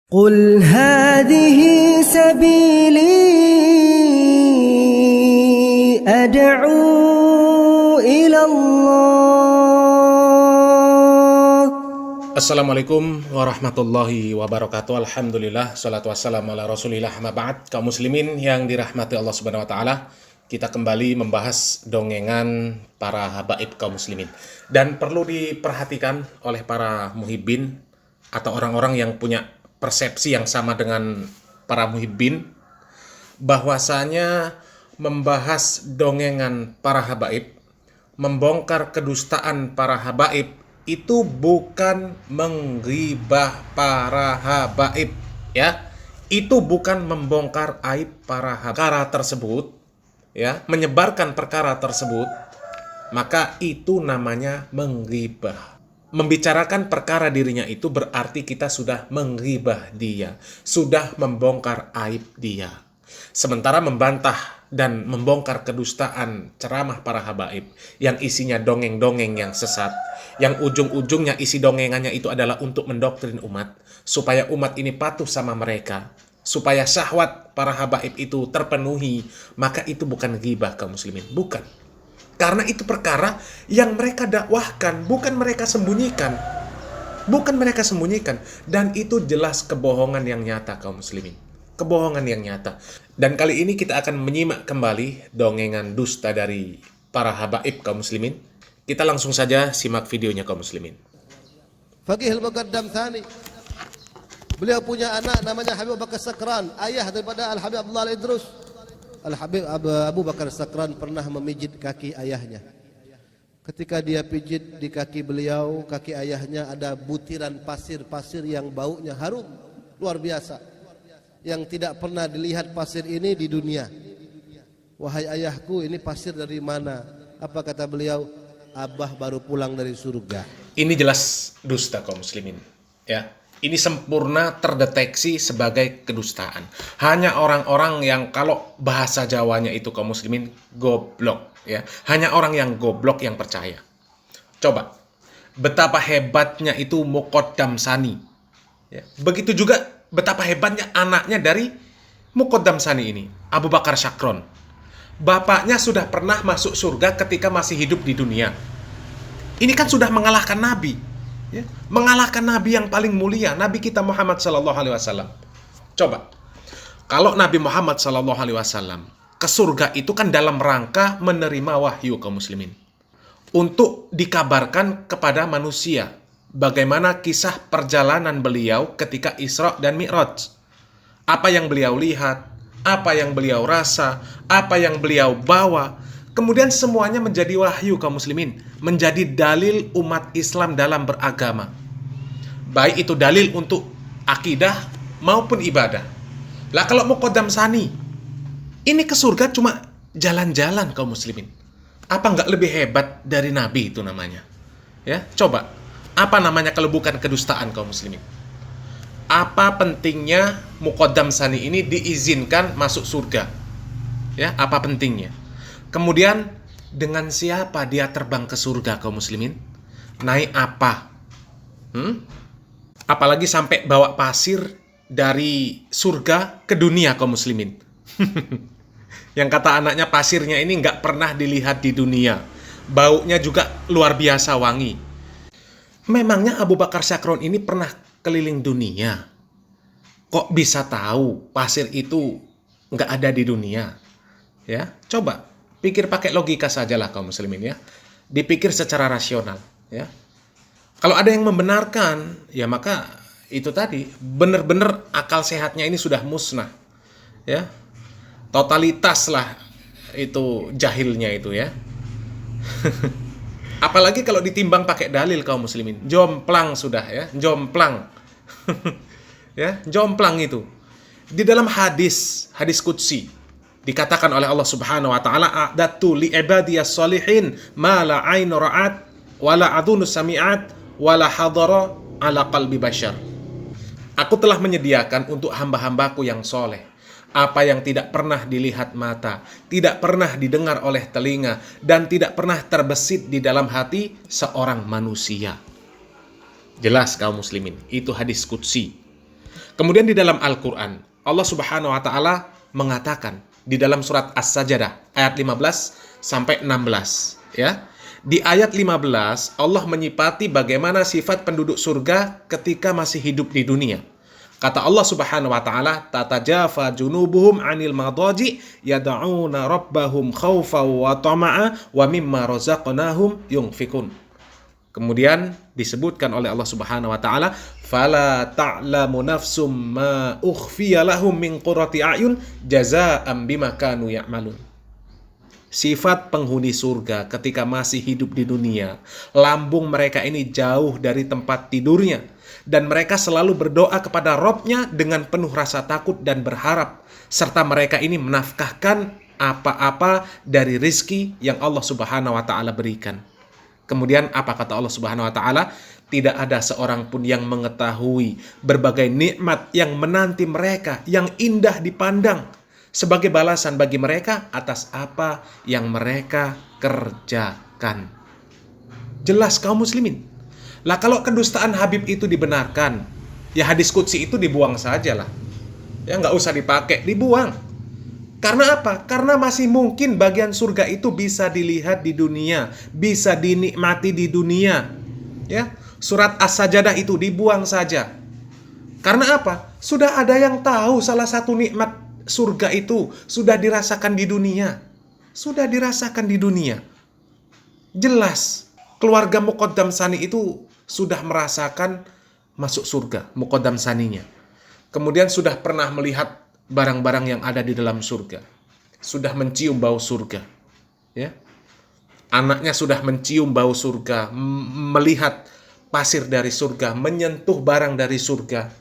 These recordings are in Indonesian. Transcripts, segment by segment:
قل هذه سبيلي أدعو إلى الله. Assalamualaikum warahmatullahi wabarakatuh. Alhamdulillah, salatu wassalamu ala rasulillah, amma ba'd. Kaum muslimin yang dirahmati Allah subhanahu wa ta'ala, kita kembali membahas dongengan para habaib kaum muslimin. Dan perlu diperhatikan oleh para muhibbin atau orang-orang yang punya persepsi yang sama dengan para muhibbin, bahwasanya membahas dongengan para habaib, membongkar kedustaan para habaib, itu bukan menggibah para habaib, ya. Itu bukan membongkar aib para perkara tersebut, ya, menyebarkan perkara tersebut, maka itu namanya menggibah. Membicarakan perkara dirinya itu berarti kita sudah menggibah dia, sudah membongkar aib dia. Sementara membantah dan membongkar kedustaan ceramah para habaib yang isinya dongeng-dongeng yang sesat, yang ujung-ujungnya isi dongengannya itu adalah untuk mendoktrin umat, supaya umat ini patuh sama mereka, supaya syahwat para habaib itu terpenuhi, maka itu bukan ghibah kaum muslimin, bukan. Karena itu perkara yang mereka dakwahkan, bukan mereka sembunyikan. Bukan mereka sembunyikan. Dan itu jelas kebohongan yang nyata kaum muslimin. Kebohongan yang nyata. Dan kali ini kita akan menyimak kembali dongengan dusta dari para habaib kaum muslimin. Kita langsung saja simak videonya kaum muslimin. Faqih al-Muqaddam Thani, beliau punya anak namanya Habib Bakar Sakran, ayah daripada Al-Habib Abdullah Al-Idrus. Al-Habib Abu Bakar Sakran pernah memijit kaki ayahnya. Ketika dia pijit di kaki beliau, kaki ayahnya ada butiran pasir-pasir yang baunya harum luar biasa, yang tidak pernah dilihat pasir ini di dunia. Wahai ayahku, ini pasir dari mana? Apa kata beliau? Abah baru pulang dari surga. Ini jelas dusta kaum muslimin, ya. Ini sempurna terdeteksi sebagai kedustaan. Hanya orang-orang yang, kalau bahasa Jawanya itu kaum muslimin, goblok, ya. Hanya orang yang goblok yang percaya. Coba betapa hebatnya itu Muqaddam Sani, ya. Begitu juga betapa hebatnya anaknya dari Muqaddam Sani ini, Abu Bakar Sakron. Bapaknya sudah pernah masuk surga ketika masih hidup di dunia. Ini kan sudah mengalahkan Nabi, ya, mengalahkan Nabi yang paling mulia, Nabi kita Muhammad sallallahu alaihi wasallam. Coba, kalau Nabi Muhammad sallallahu alaihi wasallam ke surga itu kan dalam rangka menerima wahyu kaum muslimin, untuk dikabarkan kepada manusia bagaimana kisah perjalanan beliau ketika Isra dan Mi'raj. Apa yang beliau lihat, apa yang beliau rasa, apa yang beliau bawa. Kemudian semuanya menjadi wahyu kaum muslimin, menjadi dalil umat Islam dalam beragama. Baik itu dalil untuk akidah maupun ibadah. Lah kalau Muqaddam Sani ini ke surga cuma jalan-jalan kaum muslimin, apa nggak lebih hebat dari Nabi itu namanya? Ya, coba, apa namanya kalau bukan kedustaan kaum muslimin? Apa pentingnya Muqaddam Sani ini diizinkan masuk surga? Ya, apa pentingnya? Kemudian dengan siapa dia terbang ke surga kaum muslimin? Naik apa? Apalagi sampai bawa pasir dari surga ke dunia kaum muslimin. Yang kata anaknya pasirnya ini nggak pernah dilihat di dunia. Baunya juga luar biasa wangi. Memangnya Abu Bakar Sakron ini pernah keliling dunia? Kok bisa tahu pasir itu nggak ada di dunia? Ya, coba pikir pakai logika sajalah kaum muslimin, ya. Dipikir secara rasional, ya. Kalau ada yang membenarkan, ya maka itu tadi benar-benar akal sehatnya ini sudah musnah, ya. Totalitas lah itu jahilnya itu, ya. Apalagi kalau ditimbang pakai dalil kaum muslimin, jomplang sudah, ya, jomplang. Ya, jomplang itu. Di dalam hadis qudsi dikatakan oleh Allah Subhanahu wa taala, a'datu li ibadiyas sholihin ma la 'ainu ra'at wa la adhunu sami'at wa la hadara ala qalbi bashar. Aku telah menyediakan untuk hamba-hambaku yang soleh apa yang tidak pernah dilihat mata, tidak pernah didengar oleh telinga, dan tidak pernah terbesit di dalam hati seorang manusia. Jelas kaum muslimin, itu hadis qudsi. Kemudian di dalam Al-Quran, Allah Subhanahu wa Ta'ala mengatakan di dalam surat As-Sajdah ayat 15 sampai 16, ya. Di ayat 15 Allah menyifati bagaimana sifat penduduk surga ketika masih hidup di dunia. Kata Allah Subhanahu wa Ta'ala, tatajafa junubuhum 'anil madaji yad'una rabbahum khaufaw wa tama'a wa mimma razaqnahum yunfikun. Kemudian disebutkan oleh Allah Subhanahu wa Ta'ala, fala ta'lamu nafsum ma ukhfiya lahum min qurrati a'yun jazaa'an bima kanu ya'malun. Sifat penghuni surga ketika masih hidup di dunia, lambung mereka ini jauh dari tempat tidurnya, dan mereka selalu berdoa kepada Rabb-nya dengan penuh rasa takut dan berharap, serta mereka ini menafkahkan apa-apa dari rizki yang Allah Subhanahu wa Ta'ala berikan. Kemudian apa kata Allah Subhanahu wa Ta'ala? Tidak ada seorang pun yang mengetahui berbagai nikmat yang menanti mereka, yang indah dipandang, sebagai balasan bagi mereka atas apa yang mereka kerjakan. Jelas kaum muslimin. Lah kalau kedustaan Habib itu dibenarkan, ya hadis qudsi itu dibuang sajalah. Ya nggak usah dipakai, dibuang. Karena apa? Karena masih mungkin bagian surga itu bisa dilihat di dunia, bisa dinikmati di dunia. Ya, surat As-Sajdah itu dibuang saja. Karena apa? Sudah ada yang tahu salah satu nikmat surga itu sudah dirasakan di dunia. Sudah dirasakan di dunia. Jelas, keluarga Muqaddam Tsani itu sudah merasakan masuk surga, Muqaddam Tsaninya. Kemudian sudah pernah melihat barang-barang yang ada di dalam surga. Sudah mencium bau surga. Ya. Anaknya sudah mencium bau surga, melihat pasir dari surga, menyentuh barang dari surga.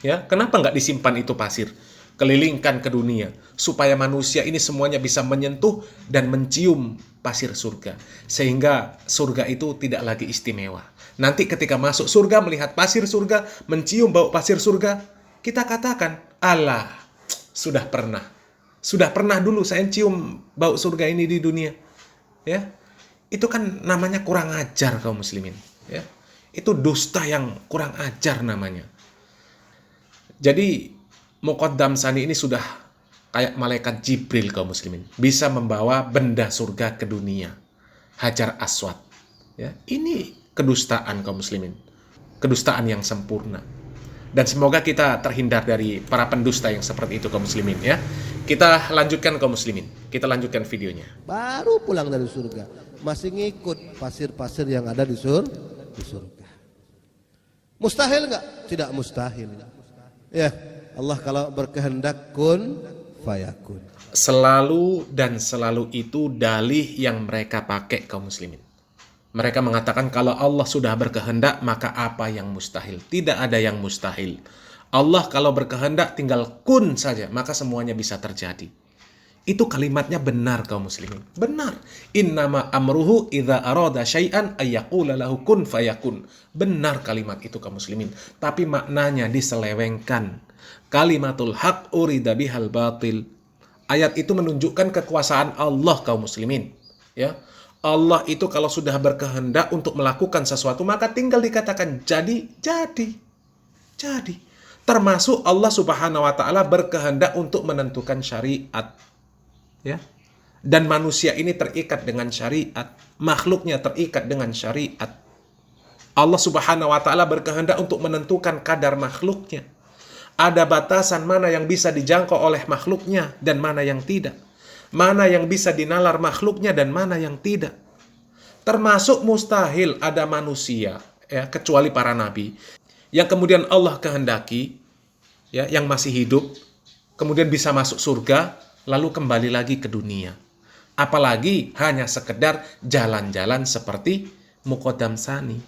Ya, kenapa nggak disimpan itu pasir? Kelilingkan ke dunia, supaya manusia ini semuanya bisa menyentuh dan mencium pasir surga. Sehingga surga itu tidak lagi istimewa. Nanti ketika masuk surga, melihat pasir surga, mencium bau pasir surga, kita katakan, alah, sudah pernah. Sudah pernah dulu saya cium bau surga ini di dunia. Ya, itu kan namanya kurang ajar kaum muslimin. Ya, itu dusta yang kurang ajar namanya. Jadi Muqaddam Tsani ini sudah kayak malaikat Jibril kaum muslimin. Bisa membawa benda surga ke dunia. Hajar Aswad. Ya, ini kedustaan kaum muslimin. Kedustaan yang sempurna. Dan semoga kita terhindar dari para pendusta yang seperti itu kaum muslimin ya. Kita lanjutkan kaum muslimin. Kita lanjutkan videonya. Baru pulang dari surga, masih ngikut pasir-pasir yang ada di surga. Mustahil enggak? Tidak mustahil. Ya, Allah kalau berkehendak kun fayakun. Selalu dan selalu itu dalih yang mereka pakai kaum muslimin. Mereka mengatakan kalau Allah sudah berkehendak maka apa yang mustahil? Tidak ada yang mustahil. Allah kalau berkehendak tinggal kun saja maka semuanya bisa terjadi. Itu kalimatnya benar kaum muslimin. Benar. Innama amruhu idza arada syai'an ayyaqula lahu kun fayakun. Benar kalimat itu kaum muslimin. Tapi maknanya diselewengkan. Kalimatul haq urida bihal batil. Ayat itu menunjukkan kekuasaan Allah kaum muslimin. Ya. Allah itu kalau sudah berkehendak untuk melakukan sesuatu maka tinggal dikatakan jadi. Termasuk Allah Subhanahu wa Ta'ala berkehendak untuk menentukan syariat. Ya. Dan manusia ini terikat dengan syariat, makhluknya terikat dengan syariat. Allah Subhanahu wa Ta'ala berkehendak untuk menentukan kadar makhluknya. Ada batasan mana yang bisa dijangkau oleh makhluknya dan mana yang tidak. Mana yang bisa dinalar makhluknya dan mana yang tidak. Termasuk mustahil ada manusia, ya, kecuali para nabi, yang kemudian Allah kehendaki, ya, yang masih hidup, kemudian bisa masuk surga, lalu kembali lagi ke dunia. Apalagi hanya sekedar jalan-jalan seperti Muqaddam Tsani.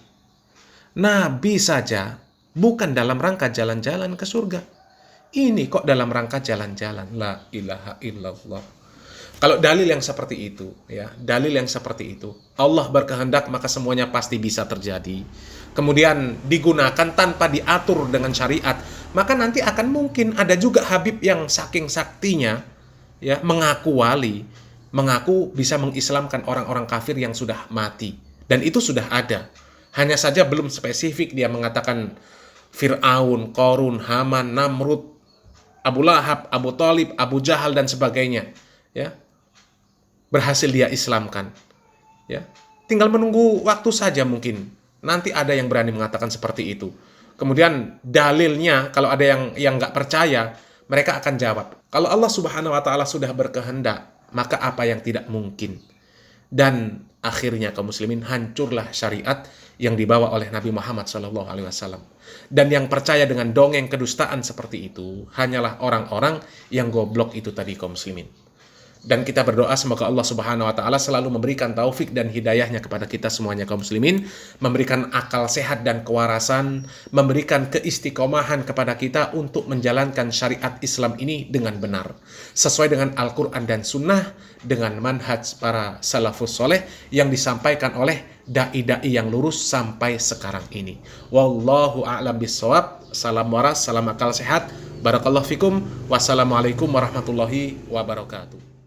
Nabi saja bukan dalam rangka jalan-jalan ke surga. Ini kok dalam rangka jalan-jalan. La ilaha illallah. Kalau dalil yang seperti itu, ya, dalil yang seperti itu, Allah berkehendak maka semuanya pasti bisa terjadi. Kemudian digunakan tanpa diatur dengan syariat, maka nanti akan mungkin ada juga Habib yang saking saktinya, ya, mengaku wali, mengaku bisa mengislamkan orang-orang kafir yang sudah mati. Dan itu sudah ada. Hanya saja belum spesifik dia mengatakan Fir'aun, Qarun, Haman, Namrud, Abu Lahab, Abu Thalib, Abu Jahal dan sebagainya, ya, berhasil dia islamkan, ya. Tinggal menunggu waktu saja mungkin. Nanti ada yang berani mengatakan seperti itu. Kemudian dalilnya, kalau ada yang nggak percaya, mereka akan jawab, kalau Allah Subhanahu wa Ta'ala sudah berkehendak, maka apa yang tidak mungkin? Dan akhirnya kaum muslimin, hancurlah syariat yang dibawa oleh Nabi Muhammad SAW. Dan yang percaya dengan dongeng kedustaan seperti itu hanyalah orang-orang yang goblok itu tadi, kaum muslimin. Dan kita berdoa semoga Allah Subhanahu wa Ta'ala selalu memberikan taufik dan hidayahnya kepada kita semuanya kaum muslimin, memberikan akal sehat dan kewarasan, memberikan keistiqomahan kepada kita untuk menjalankan syariat Islam ini dengan benar, sesuai dengan Al-Quran dan Sunnah, dengan manhaj para salafus soleh yang disampaikan oleh dai-dai yang lurus sampai sekarang ini. Wallahu a'lam bishawab. Salam waras, salam akal sehat. Barakallahu fikum. Wassalamualaikum warahmatullahi wabarakatuh.